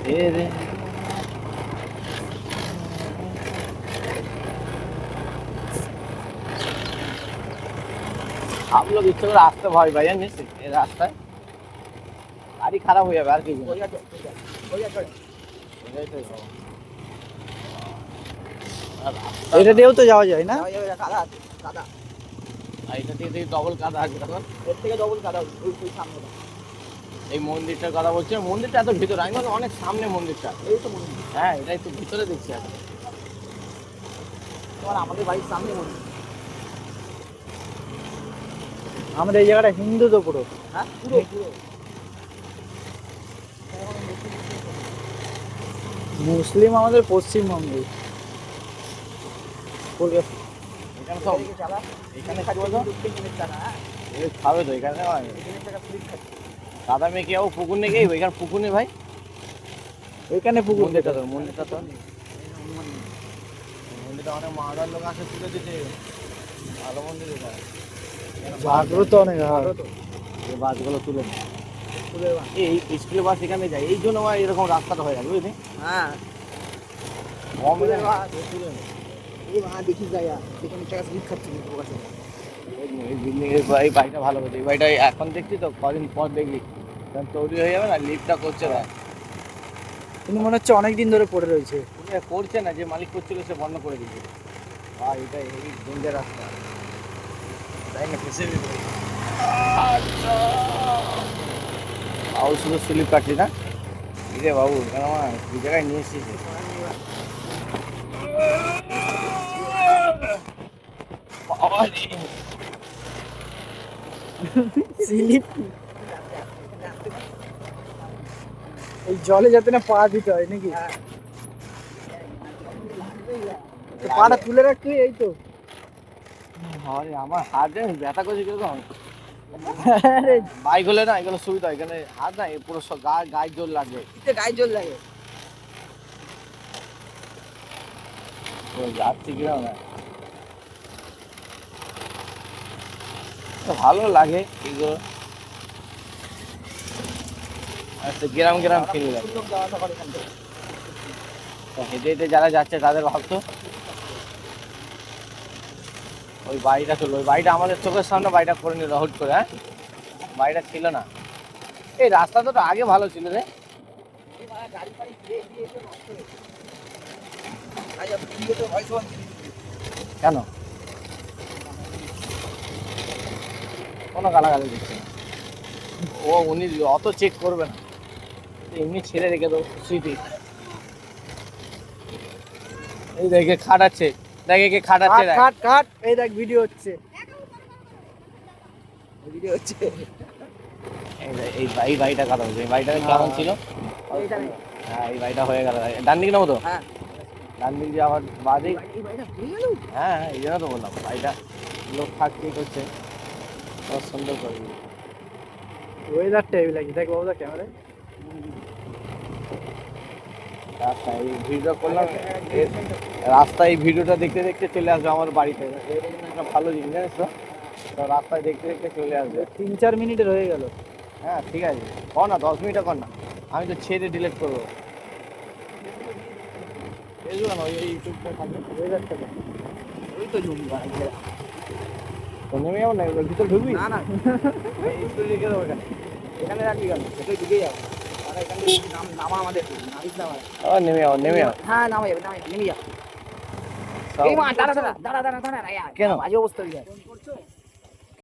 ये रे आप लोग इच्छा করে আসতে ভয় পাই জানিস এই রাস্তায় গাড়ি খারাপ হয়ে যাবে আর কি এটা দিয়েও তো যাওয়া যায় না? এটা দিয়ে ডবল কাদা আছে তখন এর থেকে ডবল কাদা ওই সামনে। এই মন্দিরটার কথা বলছি মন্দিরটা এত ভিতরে আমি বললাম অনেক সামনে মন্দিরটা এই তো মন্দির। হ্যাঁ এটা একটু ভিতরে দেখছি আর তোমার আমাদের বাড়ির সামনে মন্দির। আমাদের এই জায়গাটা হিন্দু তো পুরো। হ্যাঁ পুরো পুরো মুসলিম আমাদের পশ্চিমবঙ্গে। এখানে সব এখানে কি বলতো খাবে তো এখানে দাদা মেয়ে কি যাবো পুকুর নেই গিয়ে এখানে পুকুর নেই ভাই ওইখানে পুকুর। মন্দিরটা তো মন্দিরটা অনেক মাদার লোক আসে তুলে দিতে ভালো মন্দির এটা জাগ্রত অনেক। এই বাসগুলো তুলে এই স্কুলের বাস এখানে যায় এই জন্য আমার এরকম রাস্তাটা হয়ে গেছে বুঝলি হ্যাঁ কম দেখি যাইয়া সেখানে টাকা স্লিপ খাচ্ছি এই বিল্ডিং এর এই বাড়িটা ভালো হচ্ছে এই বাড়িটা এখন দেখছি তো কদিন পর দেখবি যখন তৈরি হয়ে যাবে না লিফটটা করছে না কিন্তু মনে হচ্ছে অনেক দিন ধরে পড়ে রয়েছে। করছে না যে মালিক করছিল সে বন্ধ করে দিচ্ছে আর এটা এই ডেঞ্জার রাস্তা তাই না ফেসে বাবু শুধু স্লিপ কাটছি না রে বাবু কেন এই জায়গায় নিয়ে এসেছিস স্লিপ এই জলে যাতে না পা দিতে হয় নাকি? পাটা তুলে রাখতে এই তো। আরে আমার হাত ব্যথা করছে কিরকম বাইক হলে না এগুলো সুবিধা এখানে হাত না পুরো গায়ে জোর লাগবে গায়ে জল লাগে। যাচ্ছি কিরকম না ভালো লাগে এগুলো আচ্ছা গ্রাম গ্রাম ফিরে লাগে হেঁটে হেঁটে যারা যাচ্ছে তাদের ভাবতো ওই বাড়িটা চলো ওই বাড়িটা আমাদের চোখের সামনে বাড়িটা করে নিল হুট করে হ্যাঁ বাড়িটা ছিল না এই রাস্তাটা তো আগে ভালো ছিল রে কেন কোনো গালাগালি দিচ্ছে না ও উনি অত চেক করবে না এমনি ছেড়ে রেখে দেবো স্মৃতি এই দেখে খাটাচ্ছে দেখে কে খাটাচ্ছে কাট কাট এই দেখ ভিডিও হচ্ছে ভিডিও হচ্ছে এই বাড়িটা কথা বলছে এই বাড়িটা কেমন ছিল হ্যাঁ এই বাড়িটা হয়ে গেল ডান দিক নেবো তো ডান দিক দিয়ে আবার বাদিক হ্যাঁ হ্যাঁ এই জন্য তো বললাম বাড়িটা লোক থাকতে করছে সুন্দর করে ওয়েদারটা এই লাগছে দেখ বাবুদা ক্যামেরায় রাস্তা এই ভিডিওটা করলাম রাস্তায় এই ভিডিওটা দেখতে দেখতে চলে আসবে আমার বাড়িতে একটা ভালো জিনিস জানিস তো রাস্তায় দেখতে দেখতে চলে আসবে 3-4 মিনিটের হয়ে গেল। হ্যাঁ ঠিক আছে কর না 10 মিনিটে কর না আমি তো ছেড়ে ডিলিট করবো বুঝলো না ওই ইউটিউবটা থাকবে ওয়েদারটা ওই তো জমি তো নেমে যাবো না ভিতরে ঢুকবি না না একটু রেখে দেবো এখানে রাখবি কেন সেটাই ঢুকে যাবো আর এখানে নামা আমাদের নামিস না নেমে যাও নেমে যাও হ্যাঁ নামা যাবে নেমে যাও এই মা দাঁড়া দাঁড়া দাঁড়া দাঁড়া দাঁড়া কেন বাজে অবস্থা হয়ে যায়।